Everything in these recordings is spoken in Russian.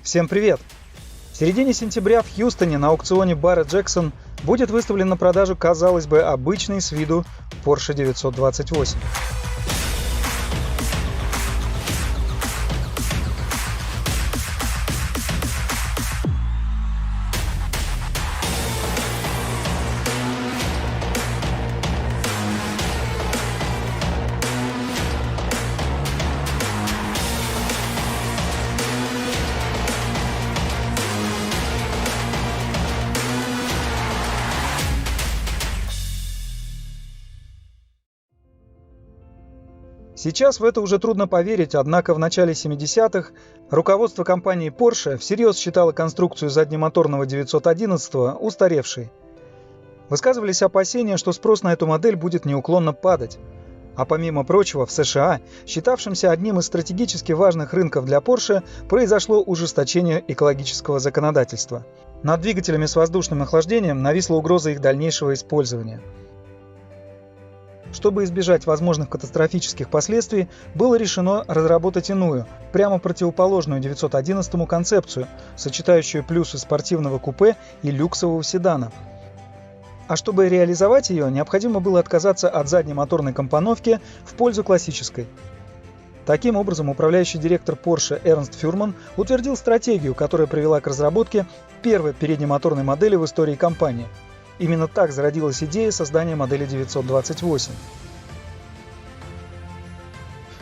Всем привет! В середине сентября в Хьюстоне на аукционе Barrett Jackson будет выставлен на продажу, казалось бы, обычный с виду Porsche 928. Сейчас в это уже трудно поверить, однако в начале 70-х руководство компании Porsche всерьез считало конструкцию заднемоторного 911 устаревшей. Высказывались опасения, что спрос на эту модель будет неуклонно падать. А помимо прочего, в США, считавшемся одним из стратегически важных рынков для Porsche, произошло ужесточение экологического законодательства. Над двигателями с воздушным охлаждением нависла угроза их дальнейшего использования. Чтобы избежать возможных катастрофических последствий, было решено разработать иную, прямо противоположную 911 концепцию, сочетающую плюсы спортивного купе и люксового седана. А чтобы реализовать ее, необходимо было отказаться от задней моторной компоновки в пользу классической. Таким образом, управляющий директор Porsche Эрнст Фюрман утвердил стратегию, которая привела к разработке первой переднемоторной модели в истории компании. Именно так зародилась идея создания модели 928.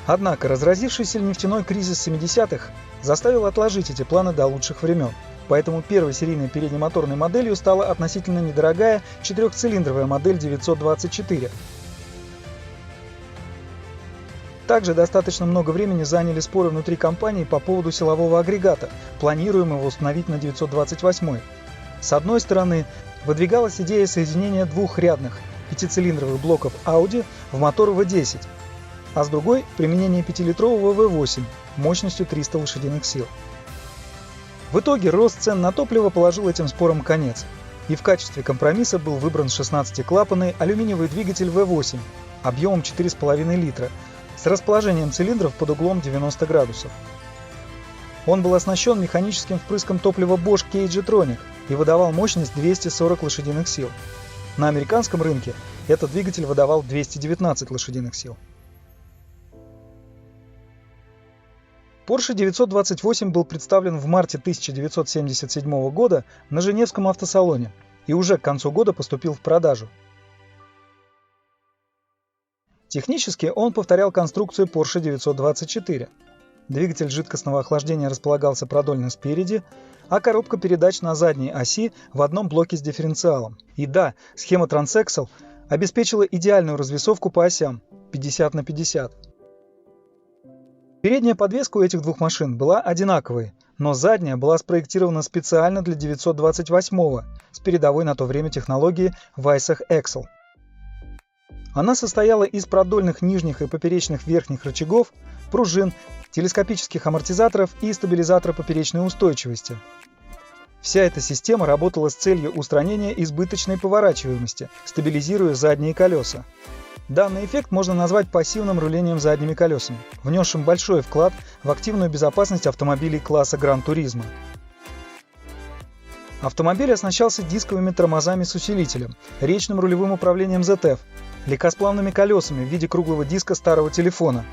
Однако разразившийся нефтяной кризис 70-х заставил отложить эти планы до лучших времен. Поэтому первой серийной переднемоторной моделью стала относительно недорогая четырехцилиндровая модель 924. Также достаточно много времени заняли споры внутри компании по поводу силового агрегата, планируемого установить на 928. С одной стороны, выдвигалась идея соединения двух рядных пятицилиндровых блоков Audi в мотор V10, а с другой – применение 5-литрового V8 мощностью 300 лошадиных сил. В итоге рост цен на топливо положил этим спорам конец, и в качестве компромисса был выбран 16-клапанный алюминиевый двигатель V8 объемом 4,5 литра с расположением цилиндров под углом 90 градусов. Он был оснащен механическим впрыском топлива Bosch K-Jetronic и выдавал мощность 240 лошадиных сил. На американском рынке этот двигатель выдавал 219 лошадиных сил. Porsche 928 был представлен в марте 1977 года на Женевском автосалоне и уже к концу года поступил в продажу. Технически он повторял конструкцию Porsche 924. Двигатель жидкостного охлаждения располагался продольно спереди, а коробка передач на задней оси в одном блоке с дифференциалом. И да, схема Transaxle обеспечила идеальную развесовку по осям 50/50. Передняя подвеска у этих двух машин была одинаковой, но задняя была спроектирована специально для 928 с передовой на то время технологией Weissach Excel. Она состояла из продольных нижних и поперечных верхних рычагов, пружин, телескопических амортизаторов и стабилизатора поперечной устойчивости. Вся эта система работала с целью устранения избыточной поворачиваемости, стабилизируя задние колеса. Данный эффект можно назвать пассивным рулением задними колесами, внесшим большой вклад в активную безопасность автомобилей класса Gran Turismo. Автомобиль оснащался дисковыми тормозами с усилителем, речным рулевым управлением ZF, легкосплавными колесами в виде круглого диска старого телефона.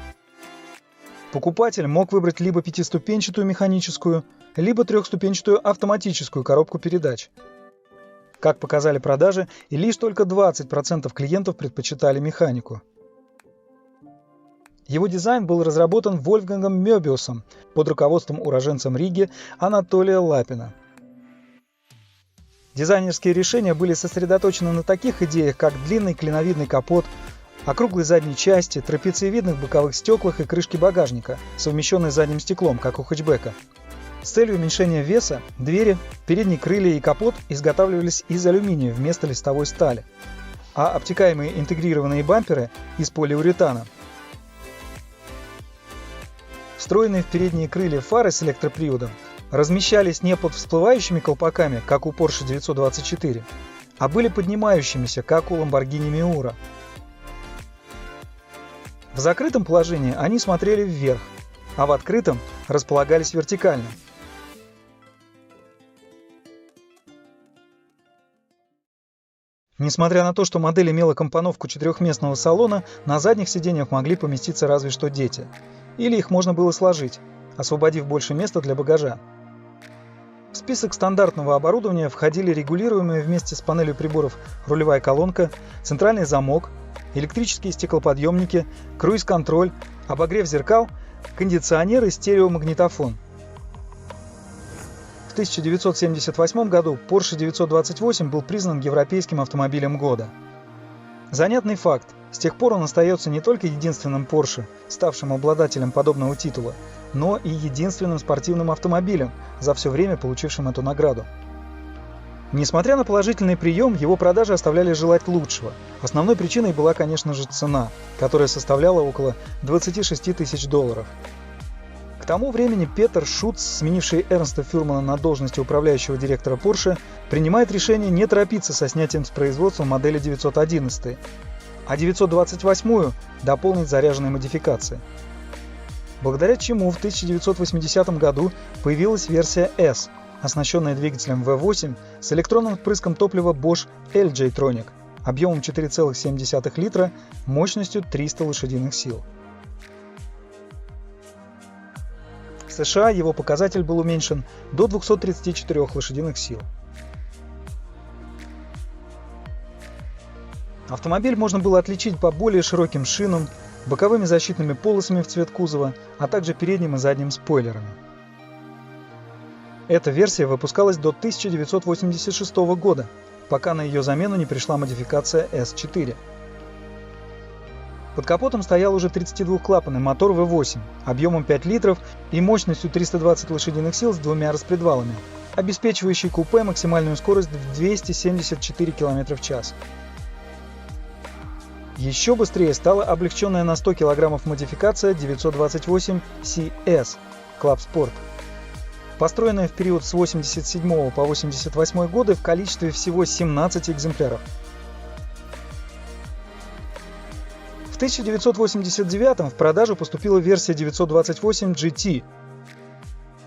Покупатель мог выбрать либо пятиступенчатую механическую, либо трехступенчатую автоматическую коробку передач. Как показали продажи, и лишь только 20% клиентов предпочитали механику. Его дизайн был разработан Вольфгангом Мёбиусом под руководством уроженцем Риги Анатолия Лапина. Дизайнерские решения были сосредоточены на таких идеях, как длинный клиновидный капот, округлой задней части, трапециевидных боковых стеклах и крышке багажника, совмещенной с задним стеклом, как у хэтчбека. С целью уменьшения веса двери, передние крылья и капот изготавливались из алюминия вместо листовой стали, а обтекаемые интегрированные бамперы – из полиуретана. Встроенные в передние крылья фары с электроприводом размещались не под всплывающими колпаками, как у Porsche 924, а были поднимающимися, как у Lamborghini Miura. В закрытом положении они смотрели вверх, а в открытом располагались вертикально. Несмотря на то, что модель имела компоновку четырехместного салона, на задних сиденьях могли поместиться разве что дети. Или их можно было сложить, освободив больше места для багажа. В список стандартного оборудования входили регулируемые вместе с панелью приборов рулевая колонка, центральный замок, электрические стеклоподъемники, круиз-контроль, обогрев зеркал, кондиционер и стереомагнитофон. В 1978 году Porsche 928 был признан европейским автомобилем года. Занятный факт: с тех пор он остается не только единственным Porsche, ставшим обладателем подобного титула, но и единственным спортивным автомобилем, за все время получившим эту награду. Несмотря на положительный прием, его продажи оставляли желать лучшего. Основной причиной была, конечно же, цена, которая составляла около $26 тысяч. К тому времени Петер Шуц, сменивший Эрнста Фюрмана на должности управляющего директора Porsche, принимает решение не торопиться со снятием с производства модели 911, а 928 дополнить заряженной модификацией. Благодаря чему в 1980 году появилась версия S, оснащенная двигателем V8 с электронным впрыском топлива Bosch LJ-Tronic объемом 4,7 литра, мощностью 300 лошадиных сил. В США его показатель был уменьшен до 234 лошадиных сил. Автомобиль можно было отличить по более широким шинам, боковыми защитными полосами в цвет кузова, а также передним и задним спойлерами. Эта версия выпускалась до 1986 года, пока на ее замену не пришла модификация S4. Под капотом стоял уже 32-клапанный мотор V8 объемом 5 литров и мощностью 320 лошадиных сил с двумя распредвалами, обеспечивающий купе максимальную скорость в 274 км в час. Еще быстрее стала облегченная на 100 кг модификация 928 CS Club Sport, построенная в период с 1987 по 1988 годы в количестве всего 17 экземпляров. В 1989 в продажу поступила версия 928 GT.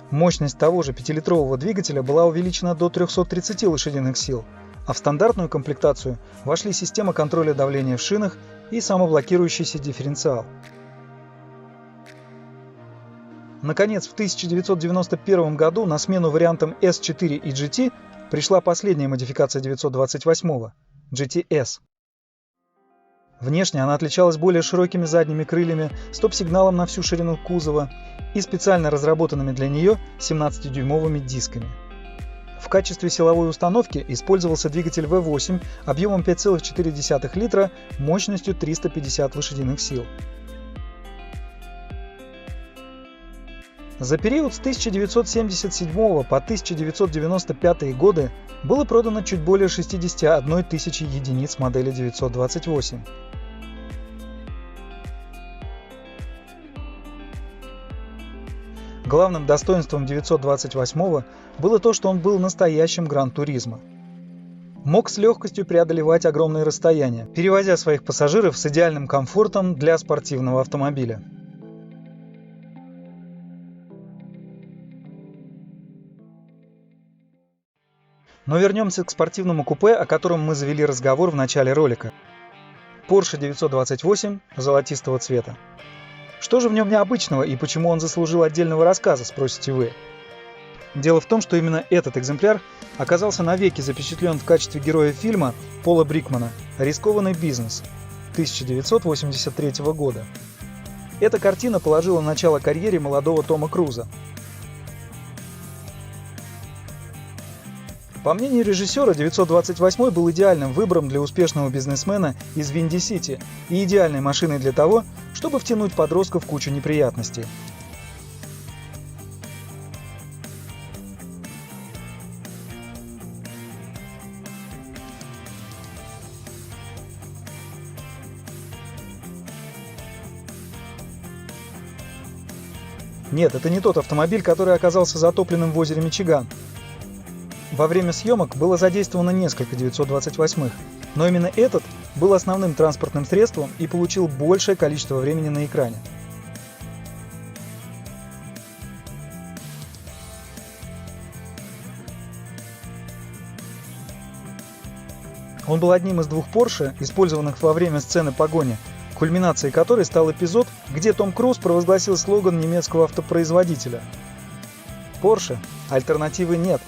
Мощность того же 5-литрового двигателя была увеличена до 330 лошадиных сил, а в стандартную комплектацию вошли система контроля давления в шинах и самоблокирующийся дифференциал. Наконец, в 1991 году на смену вариантам S4 и GT пришла последняя модификация 928 GTS. Внешне она отличалась более широкими задними крыльями, стоп-сигналом на всю ширину кузова и специально разработанными для нее 17-дюймовыми дисками. В качестве силовой установки использовался двигатель V8 объемом 5,4 литра, мощностью 350 лошадиных сил. За период с 1977 по 1995 годы было продано чуть более 61 тысячи единиц модели 928. Главным достоинством 928 было то, что он был настоящим гран-туризмо. Мог с легкостью преодолевать огромные расстояния, перевозя своих пассажиров с идеальным комфортом для спортивного автомобиля. Но вернемся к спортивному купе, о котором мы завели разговор в начале ролика. Porsche 928 золотистого цвета. Что же в нем необычного и почему он заслужил отдельного рассказа, спросите вы? Дело в том, что именно этот экземпляр оказался навеки запечатлен в качестве героя фильма Пола Брикмана «Рискованный бизнес» 1983 года. Эта картина положила начало карьере молодого Тома Круза. По мнению режиссера, 928 был идеальным выбором для успешного бизнесмена из Винди-Сити и идеальной машиной для того, чтобы втянуть подростка в кучу неприятностей. Нет, это не тот автомобиль, который оказался затопленным в озере Мичиган. Во время съемок было задействовано несколько 928-х, но именно этот был основным транспортным средством и получил большее количество времени на экране. Он был одним из двух Porsche, использованных во время сцены погони, кульминацией которой стал эпизод, где Том Круз провозгласил слоган немецкого автопроизводителя: «Porsche, альтернативы нет».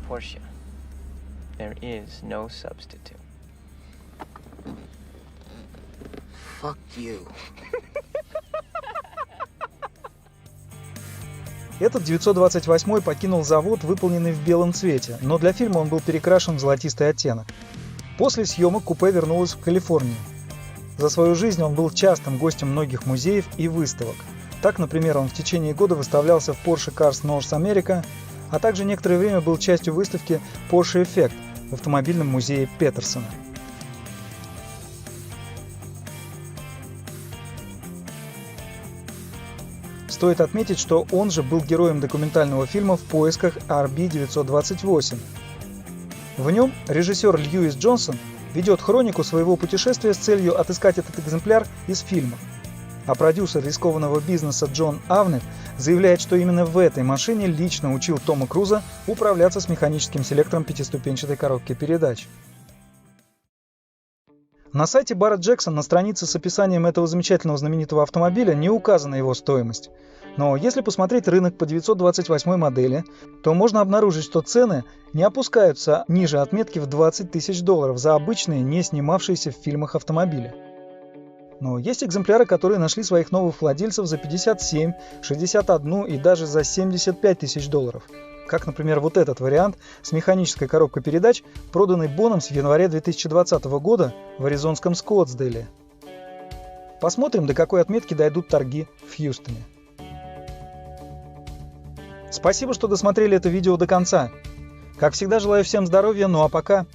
Porsche. There is no substitute. Fuck you. Этот 928 покинул завод, выполненный в белом цвете, но для фильма он был перекрашен в золотистый оттенок. После съемок купе вернулось в Калифорнию. За свою жизнь он был частым гостем многих музеев и выставок. Так, например, он в течение года выставлялся в Porsche Cars North America, а также некоторое время был частью выставки Porsche Effect в автомобильном музее Петерсона. Стоит отметить, что он же был героем документального фильма «В поисках RB-928». В нем режиссер Льюис Джонсон ведет хронику своего путешествия с целью отыскать этот экземпляр из фильма. А продюсер рискованного бизнеса Джон Авнет заявляет, что именно в этой машине лично учил Тома Круза управляться с механическим селектором пятиступенчатой коробки передач. На сайте Barrett Jackson на странице с описанием этого замечательного знаменитого автомобиля не указана его стоимость. Но если посмотреть рынок по 928 модели, то можно обнаружить, что цены не опускаются ниже отметки в $20 тысяч за обычные, не снимавшиеся в фильмах автомобили. Но есть экземпляры, которые нашли своих новых владельцев за 57, 61 и даже за $75 тысяч. Как, например, вот этот вариант с механической коробкой передач, проданный Боннамс в январе 2020 года в аризонском Скоттсдейле. Посмотрим, до какой отметки дойдут торги в Хьюстоне. Спасибо, что досмотрели это видео до конца. Как всегда, желаю всем здоровья, ну а пока.